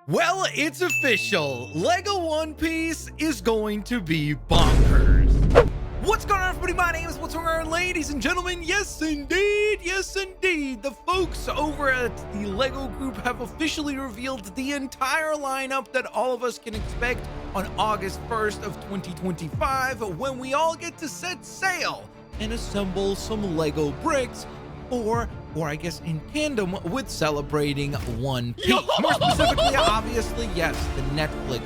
Well, it's official. Lego One Piece is going to be bonkers. What's going on, everybody? My name is Blitzwinger, and ladies and gentlemen, yes indeed, the folks over at the Lego Group have officially revealed the entire lineup that all of us can expect on August 1st of 2025, when we all get to set sail and assemble some Lego bricks, or I guess in tandem with celebrating One Piece. More specifically, obviously, yes, the Netflix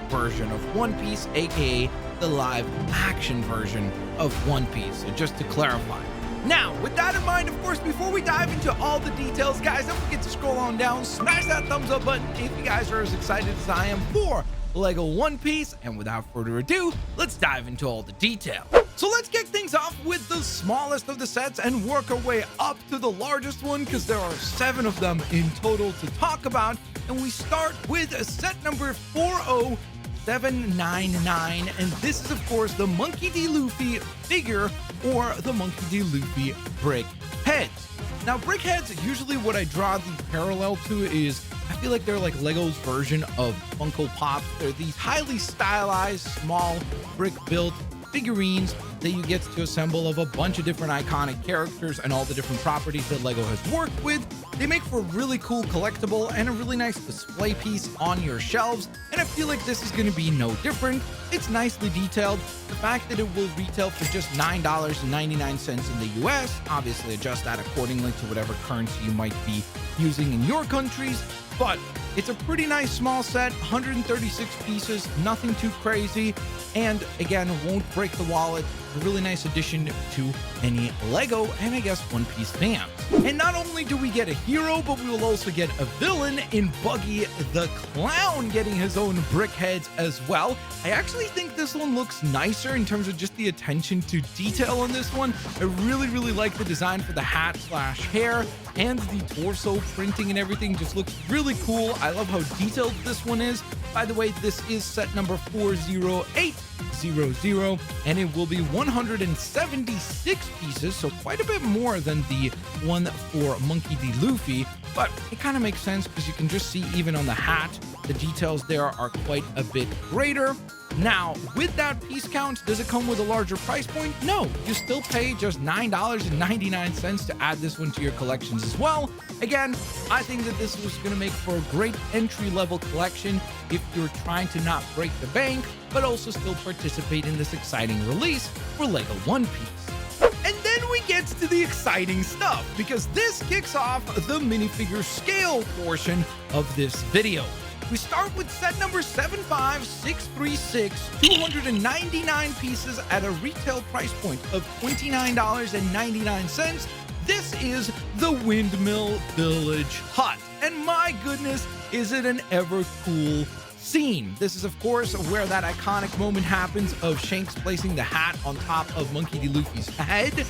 version of One Piece, aka the live action version of One Piece. So just to clarify. Now, with that in mind, of course, before we dive into all the details, guys, don't forget to scroll on down, smash that thumbs up button if you guys are as excited as I am for Lego One Piece. And without further ado, let's dive into all the details. So let's kick things off with the smallest of the sets and work our way up to the largest one, because there are 7 of them in total to talk about. And we start with set number 40799, and this is, of course, the Monkey D. Luffy figure, or the Monkey D. Luffy brick heads. Now, brick heads, usually what I draw the parallel to is, I feel like they're like Lego's version of Funko Pops. They're these highly stylized, small, brick-built figurines that you get to assemble of a bunch of different iconic characters and all the different properties that Lego has worked with. They make for a really cool collectible and a really nice display piece on your shelves, and I feel like this is going to be no different. It's nicely detailed. The fact that it will retail for just $9.99 in the US, obviously adjust that accordingly to whatever currency you might be using in your countries, but it's a pretty nice small set, 136 pieces, nothing too crazy, and again, won't break the wallet. A really nice addition to any Lego and I guess One Piece fans. And not only do we get a hero, but we will also get a villain in Buggy the Clown getting his own brick heads as well. I actually think this one looks nicer in terms of just the attention to detail on this one. I really like the design for the hat slash hair, and the torso printing and everything just looks really cool. I love how detailed this one is. By the way, this is set number 40800, and it will be 176 pieces, so quite a bit more than the one for Monkey D. Luffy, but it kind of makes sense because you can just see even on the hat, the details there are quite a bit greater. Now, with that piece count, does it come with a larger price point? No, you still pay just $9.99 to add this one to your collections as well. Again, I think that this was going to make for a great entry-level collection if you're trying to not break the bank, but also still participate in this exciting release for Lego One Piece. And then we get to the exciting stuff, because this kicks off the minifigure scale portion of this video. We start with set number 75636, 299 pieces at a retail price point of $29.99. This is the Windmill Village Hut, and my goodness, is it an ever cool scene. This is, of course, where that iconic moment happens of Shanks placing the hat on top of Monkey D. Luffy's head,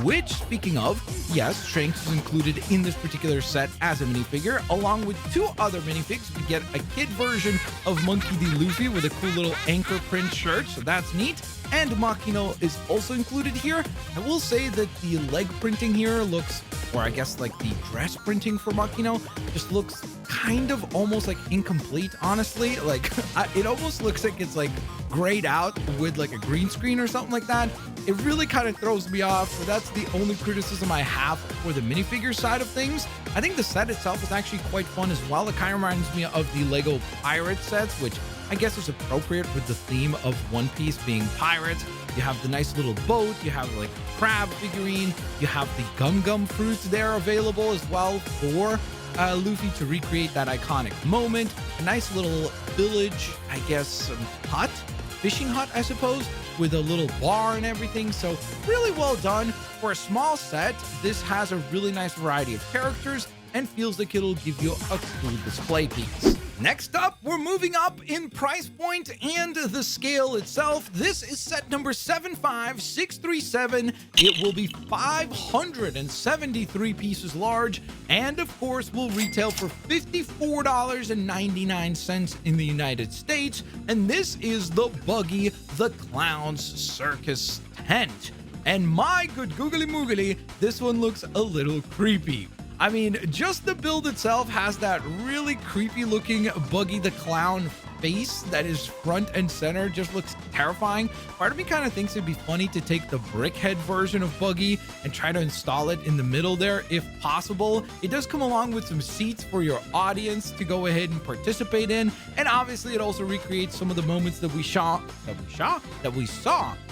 which, speaking of, yes, Shanks is included in this particular set as a minifigure. Along with 2 other minifigs, we get a kid version of Monkey D. Luffy with a cool little anchor print shirt, so that's neat. And Makino is also included here. I will say that the leg printing here looks, or I guess like the dress printing for Makino, just looks kind of almost like incomplete, honestly. Like, it almost looks like it's like grayed out with like a green screen or something like that. It really kind of throws me off, so that's the only criticism I have for the minifigure side of things. I think the set itself is actually quite fun as well. It kind of reminds me of the Lego Pirate sets, which I guess is appropriate with the theme of One Piece being pirates. You have the nice little boat, you have like a crab figurine, you have the gum fruits there available as well for Luffy to recreate that iconic moment. A nice little village, I guess, hut, fishing hut, I suppose, with a little bar and everything. So really well done. For a small set, this has a really nice variety of characters and feels like it'll give you a cool display piece. Next up, we're moving up in price point and the scale itself. This is set number 75637. It will be 573 pieces large, and of course will retail for $54.99 in the United States. And this is the Buggy the Clown's Circus tent. And my good googly moogly, this one looks a little creepy. I mean, just the build itself has that really creepy looking Buggy the Clown face that is front and center, just looks terrifying. Part of me kind of thinks it'd be funny to take the brickhead version of Buggy and try to install it in the middle there if possible. It does come along with some seats for your audience to go ahead and participate in, and obviously it also recreates some of the moments that we saw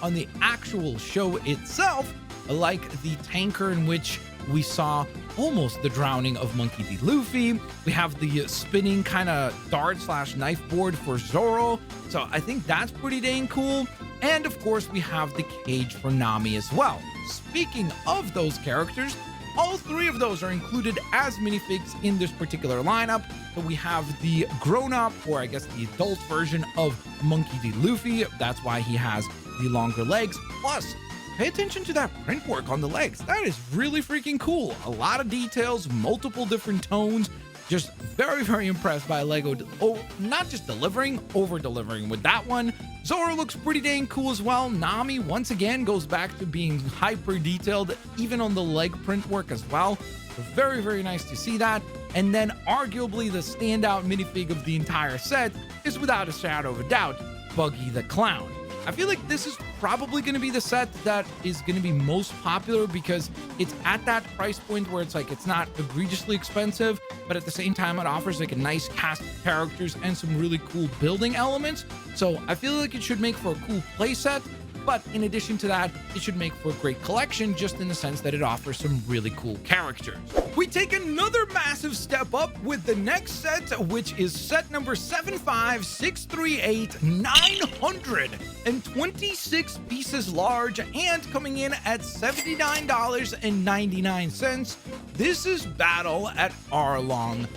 on the actual show itself, like the tanker in which we saw almost the drowning of Monkey D. Luffy. We have the spinning kind of dart / knife board for Zoro. So I think that's pretty dang cool. And of course, we have the cage for Nami as well. Speaking of those characters, all three of those are included as minifigs in this particular lineup. So we have the grown-up, or I guess the adult version of Monkey D. Luffy. That's why he has the longer legs. Plus, pay attention to that print work on the legs. That is really freaking cool. A lot of details, multiple different tones. Just very, very impressed by Lego. Oh, not just delivering, over delivering with that one. Zoro looks pretty dang cool as well. Nami, once again, goes back to being hyper detailed, even on the leg print work as well. So very, very nice to see that. And then arguably the standout minifig of the entire set is without a shadow of a doubt, Buggy the Clown. I feel like this is probably going to be the set that is going to be most popular because it's at that price point where it's like it's not egregiously expensive, but at the same time it offers like a nice cast of characters and some really cool building elements. So I feel like it should make for a cool play set. But in addition to that, it should make for a great collection just in the sense that it offers some really cool characters. We take another massive step up with the next set, which is set number 75638, 926 pieces large and coming in at $79.99. This is Battle at Arlong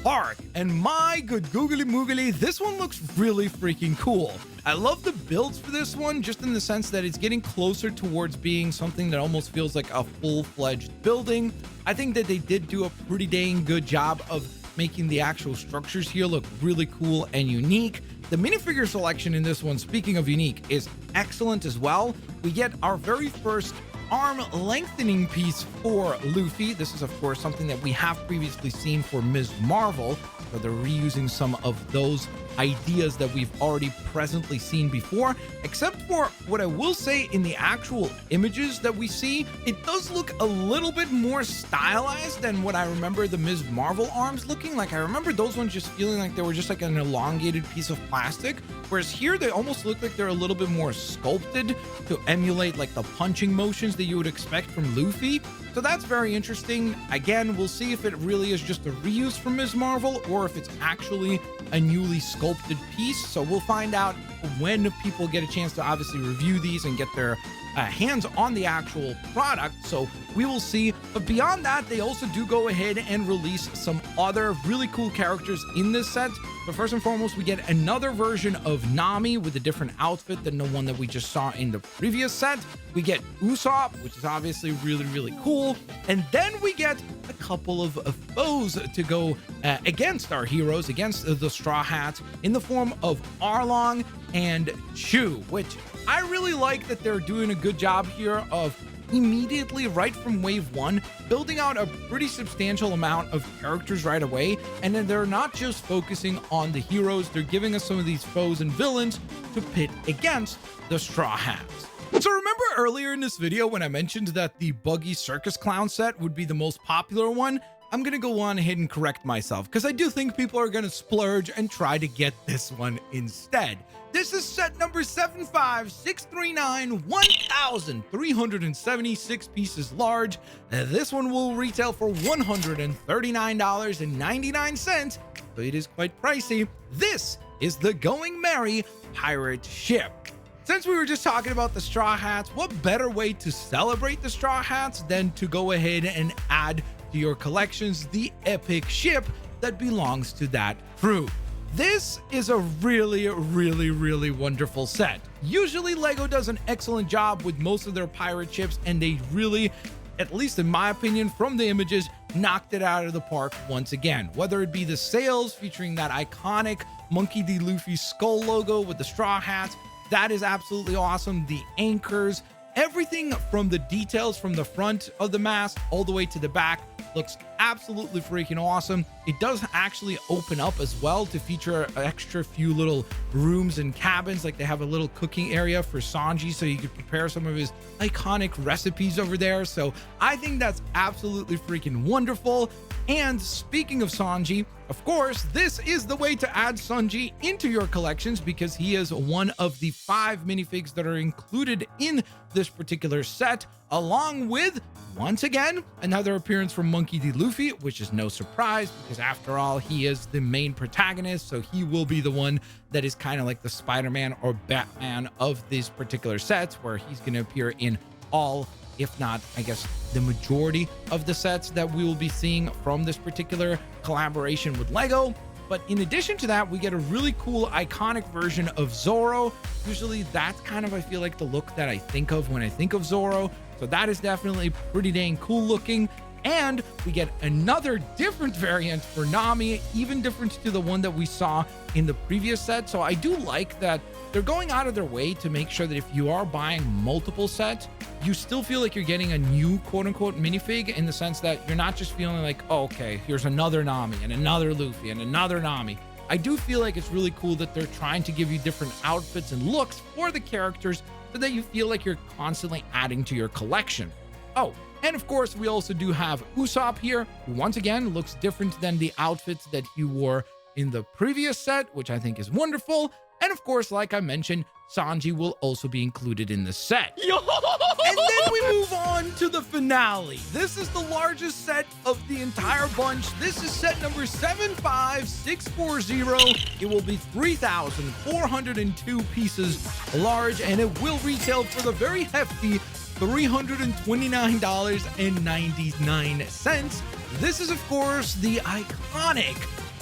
Park, and my good googly moogly, this one looks really freaking cool. I love the builds for this one, just in the sense that it's getting closer towards being something that almost feels like a full-fledged building. I think that they did do a pretty dang good job of making the actual structures here look really cool and unique. The minifigure selection in this one, speaking of unique, is excellent as well. We get our very first arm lengthening piece for Luffy. This is of course something that we have previously seen for Ms. Marvel, so they're reusing some of those ideas that we've already presently seen before, except for what I will say in the actual images that we see, it does look a little bit more stylized than what I remember the Ms. Marvel arms looking like. I remember those ones just feeling like they were just like an elongated piece of plastic, whereas here they almost look like they're a little bit more sculpted to emulate like the punching motions that you would expect from Luffy. So that's very interesting. Again, we'll see if it really is just a reuse from Ms. Marvel or if it's actually a newly sculpted piece. So we'll find out when people get a chance to obviously review these and get their hands on the actual product. So we will see. But beyond that, they also do go ahead and release some other really cool characters in this set. But first and foremost, we get another version of Nami with a different outfit than the one that we just saw in the previous set. We get Usopp, which is obviously really, really cool. And then we get a couple of foes to go against our heroes, against the Straw Hats, in the form of Arlong and Chu, which I really like that they're doing a good job here of immediately, right from wave one, building out a pretty substantial amount of characters right away. And then they're not just focusing on the heroes, they're giving us some of these foes and villains to pit against the Straw Hats. So remember earlier in this video when I mentioned that the Buggy Circus Clown set would be the most popular one? I'm gonna go on ahead and correct myself, because I do think people are gonna splurge and try to get this one instead. This is set number 75639, 1,376 pieces large. This one will retail for $139.99, so it is quite pricey. This is the Going Merry pirate ship. Since we were just talking about the Straw Hats, what better way to celebrate the Straw Hats than to go ahead and add to your collections the epic ship that belongs to that crew. This is a really, really, really wonderful set. Usually Lego does an excellent job with most of their pirate ships, and they really, at least in my opinion from the images, knocked it out of the park once again. Whether it be the sails featuring that iconic Monkey D. Luffy skull logo with the Straw Hats, that is absolutely awesome. The anchors, everything from the details from the front of the mast all the way to the back looks absolutely freaking awesome. It does actually open up as well to feature an extra few little rooms and cabins. Like they have a little cooking area for Sanji, so you could prepare some of his iconic recipes over there. So I think that's absolutely freaking wonderful. And speaking of Sanji, of course, this is the way to add Sanji into your collections, because he is one of the 5 minifigs that are included in this particular set, along with, once again, another appearance from Monkey D. Luffy, which is no surprise because after all, he is the main protagonist. So he will be the one that is kind of like the Spider-Man or Batman of these particular sets, where he's going to appear in all, if not, I guess, the majority of the sets that we will be seeing from this particular collaboration with Lego. But in addition to that, we get a really cool iconic version of Zoro. Usually that's kind of, I feel like, the look that I think of when I think of Zoro. So that is definitely pretty dang cool looking. And we get another different variant for Nami, even different to the one that we saw in the previous set. So I do like that they're going out of their way to make sure that if you are buying multiple sets, you still feel like you're getting a new quote-unquote minifig, in the sense that you're not just feeling like, oh, okay, here's another Nami and another Luffy and another Nami. I do feel like it's really cool that they're trying to give you different outfits and looks for the characters so that you feel like you're constantly adding to your collection. Oh, and of course, we also do have Usopp here, who once again looks different than the outfits that he wore in the previous set, which I think is wonderful. And of course, like I mentioned, Sanji will also be included in the set. And then we move on to the finale. This is the largest set of the entire bunch. This is set number 75640. It will be 3,402 pieces large, and it will retail for the very hefty $329.99. This is, of course, the iconic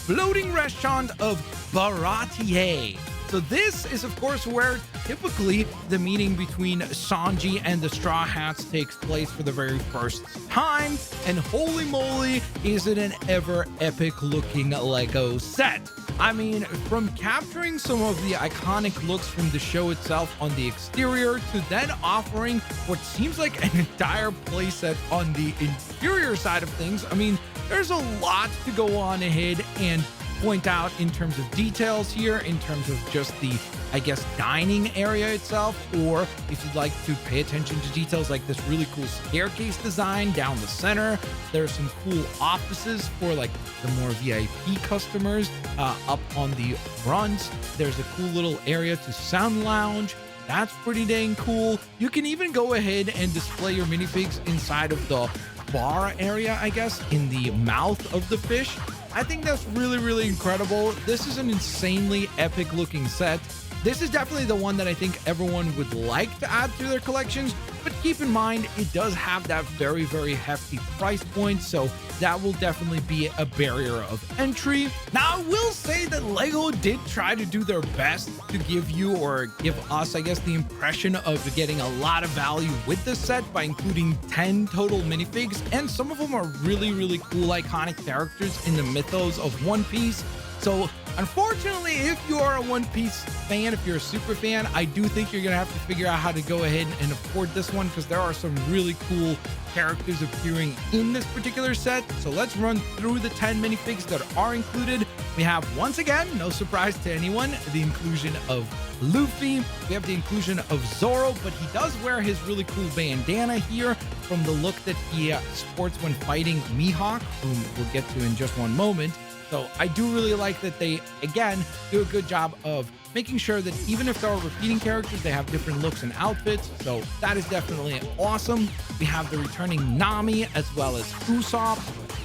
floating restaurant of Baratier. So this is, of course, where typically the meeting between Sanji and the Straw Hats takes place for the very first time. And holy moly, is it an ever epic looking Lego set. I mean, from capturing some of the iconic looks from the show itself on the exterior, to then offering what seems like an entire playset on the interior side of things. I mean, there's a lot to go on ahead and point out in terms of details here, in terms of just the, I guess, dining area itself, or if you'd like to pay attention to details like this really cool staircase design down the center. There's some cool offices for like the more VIP customers up on the front. There's a cool little area to sound lounge. That's pretty dang cool. You can even go ahead and display your minifigs inside of the bar area, I guess, in the mouth of the fish. I think that's really, really incredible. This is an insanely epic looking set. This is definitely the one that I think everyone would like to add to their collections, but keep in mind, it does have that very, very hefty price point, so that will definitely be a barrier of entry. Now, I will say that Lego did try to do their best to give you, or give us, I guess, the impression of getting a lot of value with this set by including 10 total minifigs, and some of them are really, really cool iconic characters in the mythos of One Piece. So unfortunately, if you are a One Piece fan, if you're a super fan, I do think you're going to have to figure out how to go ahead and afford this one, because there are some really cool characters appearing in this particular set. So let's run through the 10 minifigs that are included. We have, once again, no surprise to anyone, the inclusion of Luffy. We have the inclusion of Zoro, but he does wear his really cool bandana here from the look that he sports when fighting Mihawk, whom we'll get to in just one moment. So I do really like that they, again, do a good job of making sure that even if there are repeating characters, they have different looks and outfits. So that is definitely awesome. We have the returning Nami as well as Usopp.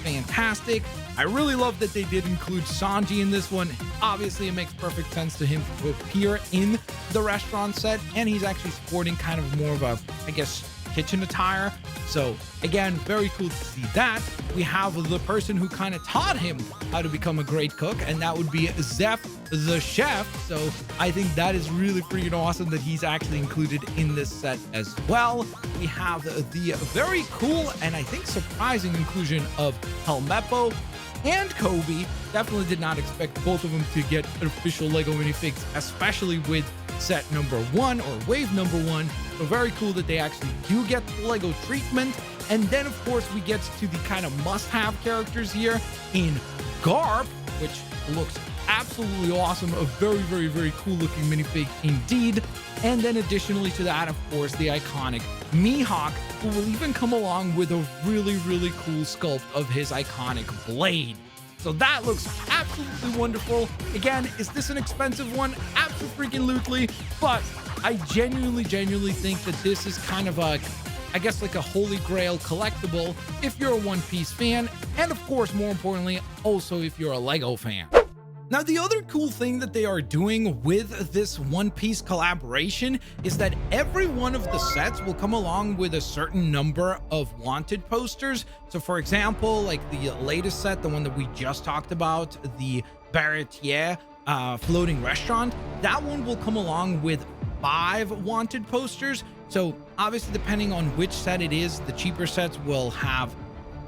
Fantastic. I really love that they did include Sanji in this one. Obviously, it makes perfect sense to him to appear in the restaurant set, and he's actually sporting kind of more of a, I guess, kitchen attire. So again, very cool to see that. We have the person who kind of taught him how to become a great cook, and that would be Zeph the chef. So I think that is really freaking awesome that he's actually included in this set as well. We have the very cool and I think surprising inclusion of Helmeppo and Kobe. Definitely did not expect both of them to get official Lego minifigs, especially with set number 1 or wave number 1. So very cool that they actually do get the Lego treatment. And then, of course, we get to the kind of must-have characters here in Garp, which looks absolutely awesome. A very, very, very cool looking minifig indeed. And then additionally to that, of course, the iconic Mihawk, who will even come along with a really, really cool sculpt of his iconic blade. So that looks absolutely wonderful. Again, is this an expensive one? Absolutely, but I genuinely think that this is kind of a, I guess, like a holy grail collectible if you're a One Piece fan, and of course, more importantly, also if you're a Lego fan. Now, the other cool thing that they are doing with this One Piece collaboration is that every one of the sets will come along with a certain number of wanted posters. So for example, like the latest set, the one that we just talked about, the Barretier floating restaurant, that one will come along with 5 wanted posters. So obviously, depending on which set it is, the cheaper sets will have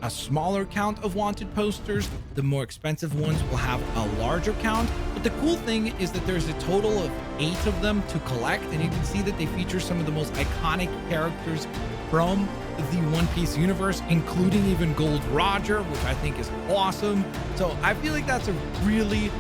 a smaller count of wanted posters. The more expensive ones will have a larger count. But the cool thing is that there's a total of 8 of them to collect, and you can see that they feature some of the most iconic characters from the One Piece universe, including even Gold Roger, which I think is awesome. So I feel like that's a really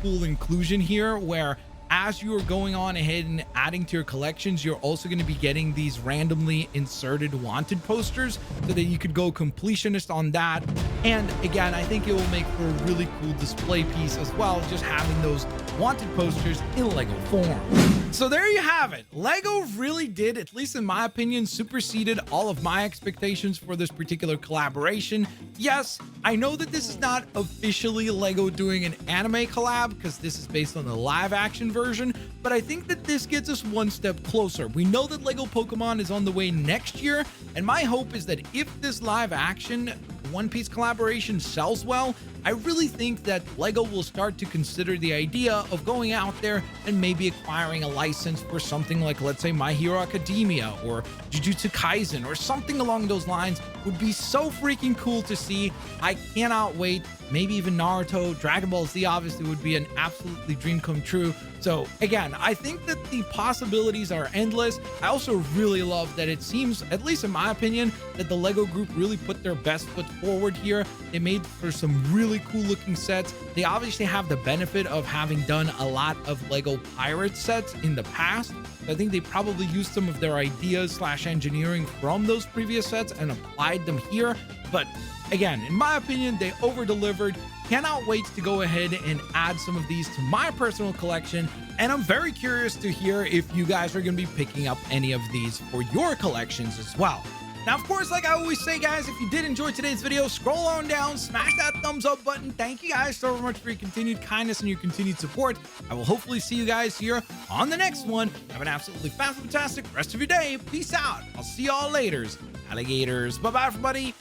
cool inclusion here, where as you are going on ahead and adding to your collections, you're also going to be getting these randomly inserted wanted posters so that you could go completionist on that. And again, I think it will make for a really cool display piece as well, just having those wanted posters in Lego form. So there you have it. Lego really did, at least in my opinion, superseded all of my expectations for this particular collaboration. Yes, I know that this is not officially Lego doing an anime collab because this is based on the live action version, but I think that this gets us one step closer. We know that Lego Pokemon is on the way next year, and my hope is that if this live action One Piece collaboration sells well, I really think that Lego will start to consider the idea of going out there and maybe acquiring a license for something like, let's say, My Hero Academia or Jujutsu Kaisen or something along those lines. Would be so freaking cool to see. I cannot wait. Maybe even Naruto, Dragon Ball Z obviously would be an absolutely dream come true. So again, I think that the possibilities are endless. I also really love that it seems, at least in my opinion, that the Lego group really put their best foot forward here. They made for some really cool looking sets. They obviously have the benefit of having done a lot of Lego Pirate sets in the past. I think they probably used some of their ideas / engineering from those previous sets and applied them here. But again, in my opinion, they over-delivered. Cannot wait to go ahead and add some of these to my personal collection. And I'm very curious to hear if you guys are going to be picking up any of these for your collections as well. Now, of course, like I always say, guys, if you did enjoy today's video, scroll on down, smash that thumbs up button. Thank you guys so much for your continued kindness and your continued support. I will hopefully see you guys here on the next one. Have an absolutely fantastic rest of your day. Peace out. I'll see y'all later, alligators. Bye-bye, everybody.